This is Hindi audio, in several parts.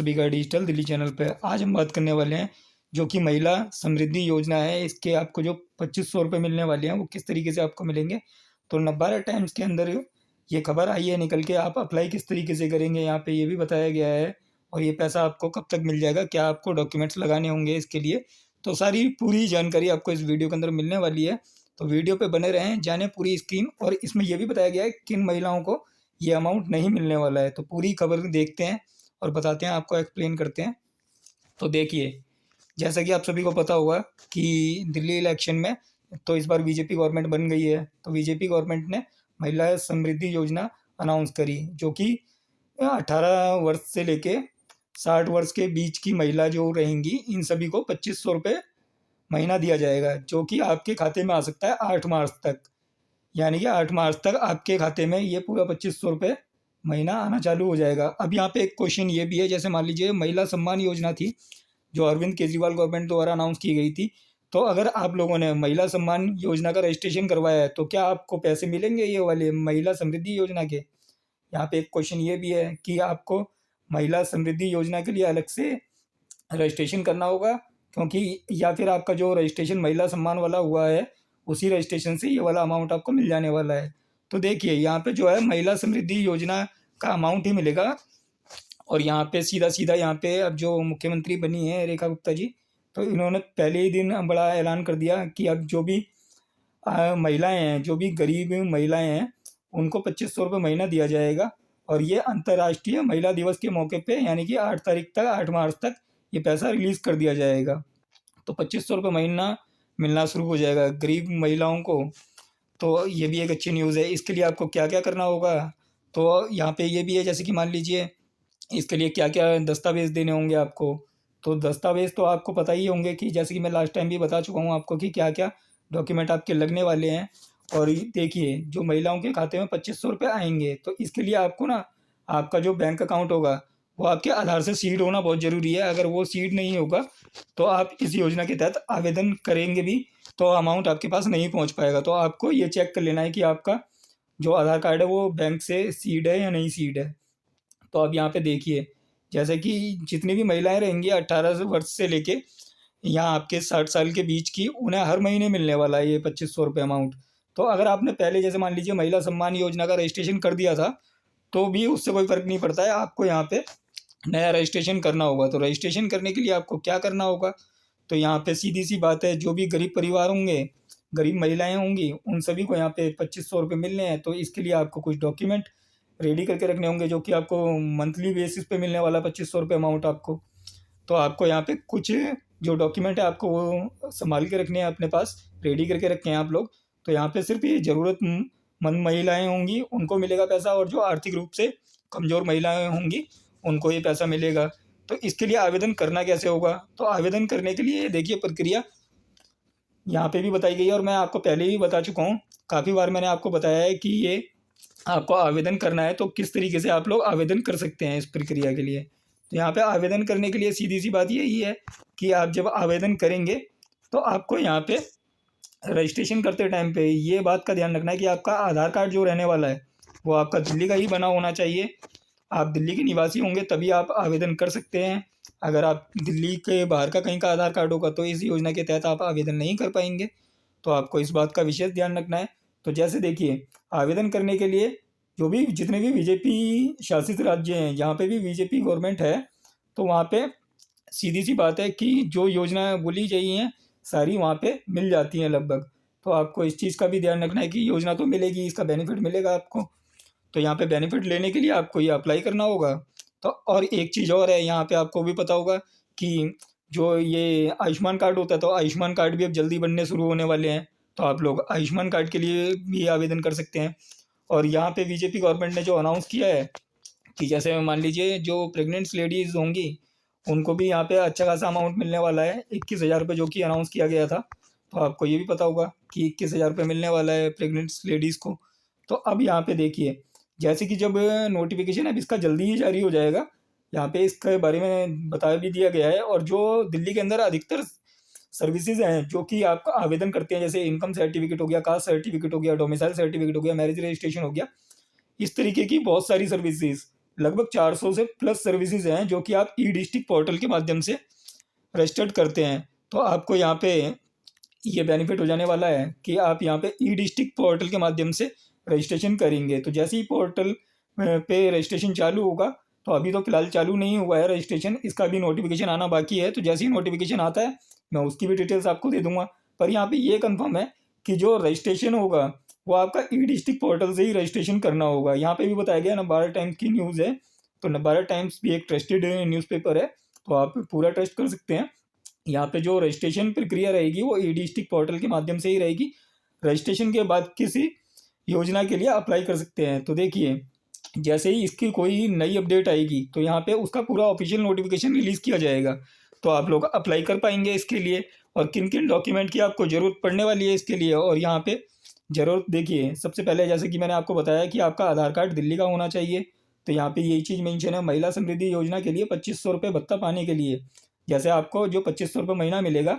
सभी का डिजिटल दिल्ली चैनल पे आज हम बात करने वाले हैं जो कि महिला समृद्धि योजना है। इसके आपको जो 2500 रुपये मिलने वाले हैं वो किस तरीके से आपको मिलेंगे। तो नवभारत टाइम्स के अंदर ये खबर आई है निकल के, आप अप्लाई किस तरीके से करेंगे यहाँ पे ये भी बताया गया है। और ये पैसा आपको कब तक मिल जाएगा, क्या आपको डॉक्यूमेंट्स लगाने होंगे इसके लिए, तो सारी पूरी जानकारी आपको इस वीडियो के अंदर मिलने वाली है। तो वीडियो पे बने रहें, जाने पूरी स्कीम। और इसमें यह भी बताया गया है किन महिलाओं को ये अमाउंट नहीं मिलने वाला है। तो पूरी खबर देखते हैं और बताते हैं, आपको एक्सप्लेन करते हैं। तो देखिए, जैसा कि आप सभी को पता होगा कि दिल्ली इलेक्शन में तो इस बार बीजेपी गवर्नमेंट बन गई है। तो बीजेपी गवर्नमेंट ने महिला समृद्धि योजना अनाउंस करी, जो कि 18 वर्ष से लेके 60 वर्ष के बीच की महिला जो रहेंगी इन सभी को 2500 रुपये महीना दिया जाएगा, जो कि आपके खाते में आ सकता है 8 मार्च तक। यानी कि 8 मार्च तक आपके खाते में ये पूरा 2500 रुपये महीना आना चालू हो जाएगा। अब यहाँ पे एक क्वेश्चन ये भी है, जैसे मान लीजिए महिला सम्मान योजना थी जो अरविंद केजरीवाल गवर्नमेंट द्वारा अनाउंस की गई थी। तो अगर आप लोगों ने महिला सम्मान योजना का रजिस्ट्रेशन करवाया है तो क्या आपको पैसे मिलेंगे ये वाले महिला समृद्धि योजना के। यहाँ पे एक क्वेश्चन ये भी है कि आपको महिला समृद्धि योजना के लिए अलग से रजिस्ट्रेशन करना होगा, क्योंकि या फिर आपका जो रजिस्ट्रेशन महिला सम्मान वाला हुआ है उसी रजिस्ट्रेशन से ये वाला अमाउंट आपको मिल जाने वाला है। तो देखिए, यहाँ पे जो है महिला समृद्धि योजना का अमाउंट ही मिलेगा। और यहाँ पे सीधा सीधा यहाँ पे अब जो मुख्यमंत्री बनी है रेखा गुप्ता जी, तो इन्होंने पहले ही दिन बड़ा ऐलान कर दिया कि अब जो भी महिलाएं हैं, जो भी गरीब महिलाएं हैं, उनको 2500 रुपये महीना दिया जाएगा। और ये अंतर्राष्ट्रीय महिला दिवस के मौके पे यानी कि 8 तारीख तक, 8 मार्च तक ये पैसा रिलीज़ कर दिया जाएगा। तो 2500 रुपये महीना मिलना शुरू हो जाएगा गरीब महिलाओं को। तो ये भी एक अच्छी न्यूज़ है। इसके लिए आपको क्या क्या करना होगा, तो यहाँ पे ये भी है, जैसे कि मान लीजिए इसके लिए क्या क्या दस्तावेज़ देने होंगे आपको। तो दस्तावेज़ तो आपको पता ही होंगे कि जैसे कि मैं लास्ट टाइम भी बता चुका हूँ आपको कि क्या क्या डॉक्यूमेंट आपके लगने वाले हैं। और देखिए, जो महिलाओं के खाते में 2500 रुपये आएंगे तो इसके लिए आपको ना, आपका जो बैंक अकाउंट होगा वो आपके आधार से सीड होना बहुत ज़रूरी है। अगर वो सीड नहीं होगा तो आप इस योजना के तहत आवेदन करेंगे भी तो अमाउंट आपके पास नहीं पहुंच पाएगा। तो आपको ये चेक कर लेना है कि आपका जो आधार कार्ड है वो बैंक से सीड है या नहीं सीड है। तो अब यहाँ पे देखिए, जैसे कि जितनी भी महिलाएं रहेंगी 18 वर्ष से लेके यहाँ आपके 60 साल के बीच की, उन्हें हर महीने मिलने वाला है ये 2500 रुपये अमाउंट। तो अगर आपने पहले जैसे मान लीजिए महिला सम्मान योजना का रजिस्ट्रेशन कर दिया था तो भी उससे कोई फ़र्क नहीं पड़ता है, आपको यहाँ पे नया रजिस्ट्रेशन करना होगा। तो रजिस्ट्रेशन करने के लिए आपको क्या करना होगा, तो यहाँ पे सीधी सी बात है, जो भी गरीब परिवार होंगे, गरीब महिलाएं होंगी, उन सभी को यहाँ पे 2500 रुपये मिलने हैं। तो इसके लिए आपको कुछ डॉक्यूमेंट रेडी करके रखने होंगे, जो कि आपको मंथली बेसिस पे मिलने वाला 2500 रुपये अमाउंट आपको। तो आपको यहाँ पे कुछ जो डॉक्यूमेंट है आपको वो संभाल के रखने हैं अपने पास, रेडी करके रखें आप लोग। तो यहाँ पे सिर्फ ये ज़रूरतमंद महिलाएं होंगी उनको मिलेगा पैसा, और जो आर्थिक रूप से कमज़ोर महिलाएं होंगी उनको ये पैसा मिलेगा। तो इसके लिए आवेदन करना कैसे होगा, तो आवेदन करने के लिए देखिए प्रक्रिया यहाँ पे भी बताई गई है और मैं आपको पहले ही बता चुका हूँ, काफ़ी बार मैंने आपको बताया है कि ये आपको आवेदन करना है तो किस तरीके से आप लोग आवेदन कर सकते हैं इस प्रक्रिया के लिए। तो यहाँ पे आवेदन करने के लिए सीधी सी बात यही है कि आप जब आवेदन करेंगे तो आपको यहाँ पे रजिस्ट्रेशन करते टाइम पे ये बात का ध्यान रखना है कि आपका आधार कार्ड जो रहने वाला है वो आपका दिल्ली का ही बना होना चाहिए। आप दिल्ली के निवासी होंगे तभी आप आवेदन कर सकते हैं। अगर आप दिल्ली के बाहर का कहीं का आधार कार्ड होगा तो इस योजना के तहत आप आवेदन नहीं कर पाएंगे। तो आपको इस बात का विशेष ध्यान रखना है। तो जैसे देखिए, आवेदन करने के लिए जो भी जितने भी बीजेपी शासित राज्य हैं, जहाँ पे भी बीजेपी गवर्नमेंट है, तो वहाँ पे सीधी सी बात है कि जो योजना बोली गई हैं सारी वहाँ पे मिल जाती हैं लगभग। तो आपको इस चीज़ का भी ध्यान रखना है कि योजना तो मिलेगी, इसका बेनिफिट मिलेगा आपको। तो यहाँ पे बेनिफिट लेने के लिए आपको ये अप्लाई करना होगा। तो और एक चीज़ और है, यहाँ पे आपको भी पता होगा कि जो ये आयुष्मान कार्ड होता है, तो आयुष्मान कार्ड भी अब जल्दी बनने शुरू होने वाले हैं। तो आप लोग आयुष्मान कार्ड के लिए भी आवेदन कर सकते हैं। और यहाँ पे बीजेपी गवर्नमेंट ने जो अनाउंस किया है कि जैसे मान लीजिए जो प्रेग्नेंट्स लेडीज़ होंगी उनको भी यहाँ पे अच्छा खासा अमाउंट मिलने वाला है, 21,000 रुपये, जो कि अनाउंस किया गया था। तो आपको ये भी पता होगा कि 21,000 रुपये मिलने वाला है प्रेग्नेंट्स लेडीज़ को। तो अब यहाँ पे देखिए, जैसे कि जब नोटिफिकेशन अब इसका जल्दी ही जारी हो जाएगा, यहाँ पे इसके बारे में बता भी दिया गया है। और जो दिल्ली के अंदर अधिकतर सर्विसेज हैं जो कि आप आवेदन करते हैं, जैसे इनकम सर्टिफिकेट हो गया, कास्ट सर्टिफिकेट हो गया, डोमिसाइल सर्टिफिकेट हो गया, मैरिज रजिस्ट्रेशन हो गया, इस तरीके की बहुत सारी सर्विसेज लगभग 400 से प्लस सर्विसेज हैं जो कि आप ई डिस्ट्रिक्ट पोर्टल के माध्यम से रजिस्टर्ड करते हैं। तो आपको यहाँ पे ये बेनिफिट हो जाने वाला है कि आप यहाँ पे ई डिस्ट्रिक्ट पोर्टल के माध्यम से रजिस्ट्रेशन करेंगे। तो जैसे ही पोर्टल पे रजिस्ट्रेशन चालू होगा, तो अभी तो फिलहाल चालू नहीं हुआ है रजिस्ट्रेशन, इसका भी नोटिफिकेशन आना बाकी है। तो जैसे ही नोटिफिकेशन आता है मैं उसकी भी डिटेल्स आपको दे दूंगा। पर यहाँ पे ये कंफर्म है कि जो रजिस्ट्रेशन होगा वो आपका ई डिस्ट्रिक्ट पोर्टल से ही रजिस्ट्रेशन करना होगा। यहाँ पे भी बताया गया नवभारत टाइम्स की न्यूज़ है, तो नवभारत टाइम्स भी एक ट्रस्टेड न्यूज़पेपर है, तो आप पूरा ट्रस्ट कर सकते हैं। यहाँ पे जो रजिस्ट्रेशन प्रक्रिया रहेगी वो ई डिस्ट्रिक्ट पोर्टल के माध्यम से ही रहेगी। रजिस्ट्रेशन के बाद किसी योजना के लिए अप्लाई कर सकते हैं। तो देखिए, जैसे ही इसकी कोई नई अपडेट आएगी तो यहाँ पे उसका पूरा ऑफिशियल नोटिफिकेशन रिलीज़ किया जाएगा, तो आप लोग अप्लाई कर पाएंगे इसके लिए। और किन किन डॉक्यूमेंट की आपको ज़रूरत पड़ने वाली है इसके लिए, और यहाँ पे ज़रूरत देखिए, सबसे पहले जैसे कि मैंने आपको बताया कि आपका आधार कार्ड दिल्ली का होना चाहिए। तो यहाँ पे यही चीज़ मेंशन है, महिला समृद्धि योजना के लिए 2500 रुपये भत्ता पाने के लिए जैसे आपको जो 2500 रुपये महीना मिलेगा,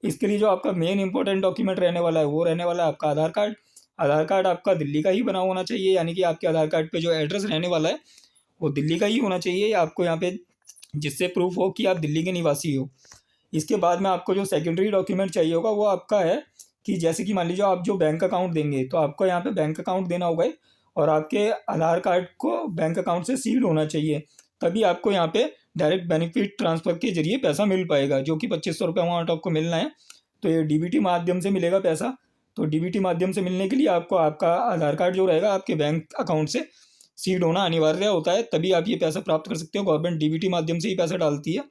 इसके लिए जो आपका मेन इंपॉर्टेंट डॉक्यूमेंट रहने वाला है वो रहने वाला है आपका आधार कार्ड। आधार कार्ड आपका दिल्ली का ही बना होना चाहिए, यानी कि आपके आधार कार्ड पे जो एड्रेस रहने वाला है वो दिल्ली का ही होना चाहिए आपको यहाँ पे, जिससे प्रूफ हो कि आप दिल्ली के निवासी हो। इसके बाद में आपको जो सेकेंडरी डॉक्यूमेंट चाहिए होगा वो आपका है कि जैसे कि मान लीजिए आप जो बैंक अकाउंट देंगे, तो आपको यहाँ पे बैंक अकाउंट देना होगा और आपके आधार कार्ड को बैंक अकाउंट से सील्ड होना चाहिए, तभी आपको यहाँ पे डायरेक्ट बेनिफिट ट्रांसफ़र के जरिए पैसा मिल पाएगा, जो कि 2500 रुपये अमाउंट आपको मिलना है। तो ये डीबीटी माध्यम से मिलेगा पैसा। तो डीबीटी माध्यम से मिलने के लिए आपको आपका आधार कार्ड जो रहेगा आपके बैंक अकाउंट से सीड होना अनिवार्य होता है, तभी आप ये पैसा प्राप्त कर सकते हो। गवर्नमेंट डीबीटी माध्यम से ही पैसा डालती है,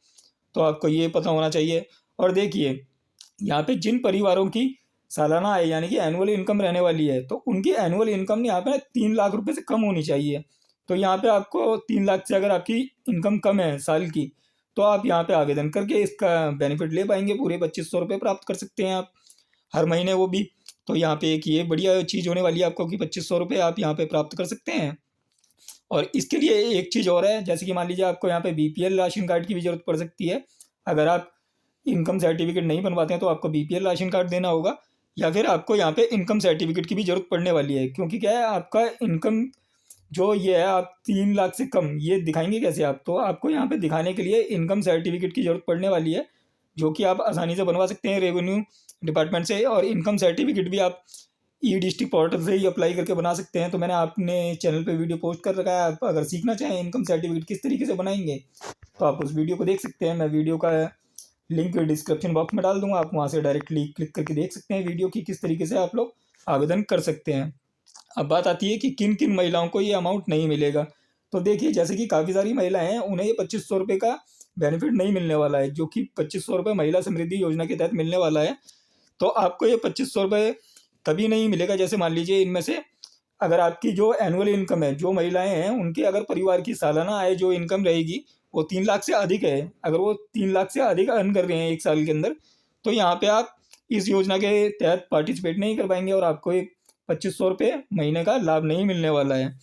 तो आपको ये पता होना चाहिए। और देखिए, यहाँ पे जिन परिवारों की सालाना आय यानी कि एनुअल इनकम रहने वाली है, तो उनकी एनुअल इनकम यहाँ पे 3 लाख रुपए से कम होनी चाहिए। तो यहाँ पे आपको 3 लाख से अगर आपकी इनकम कम है साल की, तो आप यहाँ पे आवेदन करके इसका बेनिफिट ले पाएंगे, पूरे 2500 रुपये प्राप्त कर सकते हैं आप हर महीने, वो भी। तो यहाँ पे एक ये बढ़िया चीज़ होने वाली है आपको कि 2500 रुपये आप यहाँ पे प्राप्त कर सकते हैं। और इसके लिए एक चीज़ और है, जैसे कि मान लीजिए आपको यहाँ पे बीपीएल राशन कार्ड की भी ज़रूरत पड़ सकती है। अगर आप इनकम सर्टिफिकेट नहीं बनवाते हैं तो आपको बीपीएल राशन कार्ड देना होगा, या फिर आपको यहाँ पे इनकम सर्टिफिकेट की भी ज़रूरत पड़ने वाली है। क्योंकि क्या है, आपका इनकम जो ये है, आप 3 लाख से कम ये दिखाएंगे कैसे आप, तो आपको यहाँ पे दिखाने के लिए इनकम सर्टिफिकेट की ज़रूरत पड़ने वाली है, जो कि आप आसानी से बनवा सकते हैं रेवेन्यू डिपार्टमेंट से। और इनकम सर्टिफिकेट भी आप ई डिस्ट्रिक्ट पोर्टल से ही अप्लाई करके बना सकते हैं। तो मैंने अपने चैनल पे वीडियो पोस्ट कर रखा है, आप अगर सीखना चाहें इनकम सर्टिफिकेट किस तरीके से बनाएंगे तो आप उस वीडियो को देख सकते हैं। मैं वीडियो का लिंक डिस्क्रिप्शन बॉक्स में डाल दूंगा, आप वहाँ से डायरेक्टली क्लिक करके देख सकते हैं वीडियो की किस तरीके से आप लोग आवेदन कर सकते हैं। अब बात आती है कि किन किन महिलाओं को ये अमाउंट नहीं मिलेगा। तो देखिए, जैसे कि काफ़ी सारी महिलाएं हैं, उन्हें ये 2500 रुपये का बेनिफिट नहीं मिलने वाला है, जो कि 2500 रुपये महिला समृद्धि योजना के तहत मिलने वाला है। तो आपको ये 2500 रुपये तभी नहीं मिलेगा, जैसे मान लीजिए इनमें से अगर आपकी जो एनुअल इनकम है, जो महिलाएं हैं उनकी अगर परिवार की सालाना आय जो इनकम रहेगी वो 3 लाख से अधिक है, अगर वो 3 लाख से अधिक अर्न कर रहे हैं एक साल के अंदर, तो यहाँ पे आप इस योजना के तहत पार्टिसिपेट नहीं कर पाएंगे और आपको एक 2500 रुपये महीने का लाभ नहीं मिलने वाला है।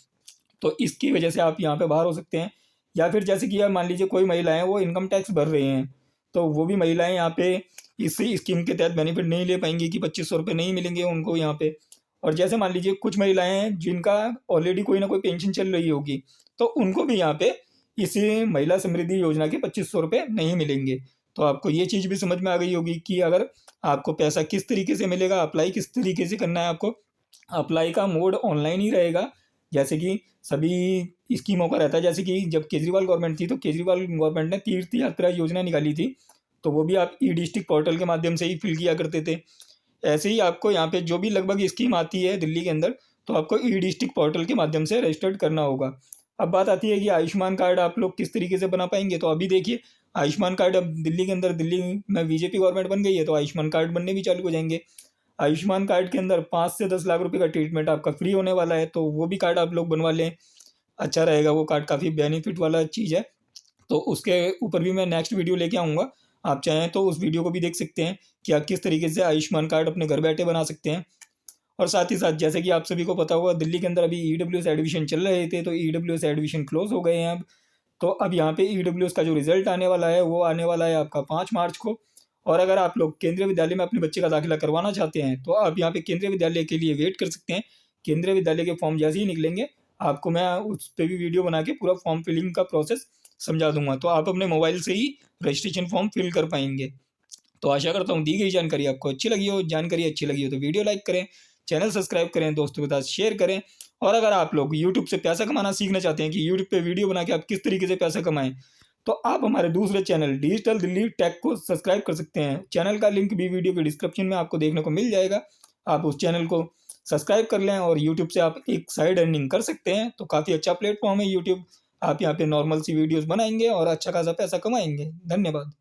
तो इसकी वजह से आप यहाँ पे बाहर हो सकते हैं। या फिर जैसे कि यार मान लीजिए कोई महिलाएं वो इनकम टैक्स भर रहे हैं, तो वो भी महिलाएं यहाँ पे इस स्कीम के तहत बेनिफिट नहीं ले पाएंगी कि 2500 रुपये नहीं मिलेंगे उनको यहाँ पे। और जैसे मान लीजिए कुछ महिलाएं हैं जिनका ऑलरेडी कोई ना कोई पेंशन चल रही होगी, तो उनको भी यहाँ पे इसी महिला समृद्धि योजना के 2500 रुपये नहीं मिलेंगे। तो आपको ये चीज़ भी समझ में आ गई होगी कि अगर आपको पैसा किस तरीके से मिलेगा, अप्लाई किस तरीके से करना है आपको। अप्लाई का मोड ऑनलाइन ही रहेगा, जैसे कि सभी स्कीमों का रहता है। जैसे कि जब केजरीवाल गवर्नमेंट थी, तो केजरीवाल गवर्नमेंट ने तीर्थ यात्रा योजना निकाली थी, तो वो भी आप ई डिस्ट्रिक्ट पोर्टल के माध्यम से ही फिल किया करते थे। ऐसे ही आपको यहाँ पे जो भी लगभग स्कीम आती है दिल्ली के अंदर, तो आपको ई डिस्ट्रिक्ट पोर्टल के माध्यम से रजिस्टर्ड करना होगा। अब बात आती है कि आयुष्मान कार्ड आप लोग किस तरीके से बना पाएंगे। तो अभी देखिए, आयुष्मान कार्ड अब दिल्ली के अंदर, दिल्ली में बीजेपी गवर्नमेंट बन गई है, तो आयुष्मान कार्ड बनने भी चालू हो जाएंगे। आयुष्मान कार्ड के अंदर 5 से 10 लाख रुपए का ट्रीटमेंट आपका फ्री होने वाला है, तो वो भी कार्ड आप लोग बनवा लें, अच्छा रहेगा। वो कार्ड काफ़ी बेनिफिट वाला चीज़ है, तो उसके ऊपर भी मैं नेक्स्ट वीडियो लेके आऊँगा। आप चाहें तो उस वीडियो को भी देख सकते हैं कि आप किस तरीके से आयुष्मान कार्ड अपने घर बैठे बना सकते हैं। और साथ ही साथ जैसे कि आप सभी को पता होगा, दिल्ली के अंदर अभी ईडब्ल्यूएस एडमिशन चल रहे थे, तो ईडब्ल्यूएस एडमिशन क्लोज हो गए हैं अब। तो अब यहाँ पे ईडब्ल्यूएस का जो रिजल्ट आने वाला है वो आने वाला है आपका 5 मार्च को। और अगर आप लोग केंद्रीय विद्यालय में अपने बच्चे का दाखिला करवाना चाहते हैं, तो आप यहाँ पे केंद्रीय विद्यालय के लिए वेट कर सकते हैं। केंद्रीय विद्यालय के फॉर्म जैसे ही निकलेंगे, आपको मैं उस पे भी वीडियो बना के पूरा फॉर्म फिलिंग का प्रोसेस समझा दूंगा, तो आप अपने मोबाइल से ही रजिस्ट्रेशन फॉर्म फिल कर पाएंगे। तो आशा करता हूँ दी गई जानकारी आपको अच्छी लगी हो। जानकारी अच्छी लगी हो तो वीडियो लाइक करें, चैनल सब्सक्राइब करें, दोस्तों के साथ शेयर करें। और अगर आप लोग यूट्यूब से पैसा कमाना सीखना चाहते हैं कि यूट्यूब पे वीडियो बना के आप किस तरीके से पैसा कमाएं, तो आप हमारे दूसरे चैनल डिजिटल दिल्ली टेक को सब्सक्राइब कर सकते हैं। चैनल का लिंक भी वीडियो के डिस्क्रिप्शन में आपको देखने को मिल जाएगा। आप उस चैनल को सब्सक्राइब कर लें और यूट्यूब से आप एक साइड अर्निंग कर सकते हैं। तो काफ़ी अच्छा प्लेटफॉर्म है यूट्यूब। आप यहाँ पे नॉर्मल सी वीडियोस बनाएंगे और अच्छा खासा पैसा कमाएंगे। धन्यवाद।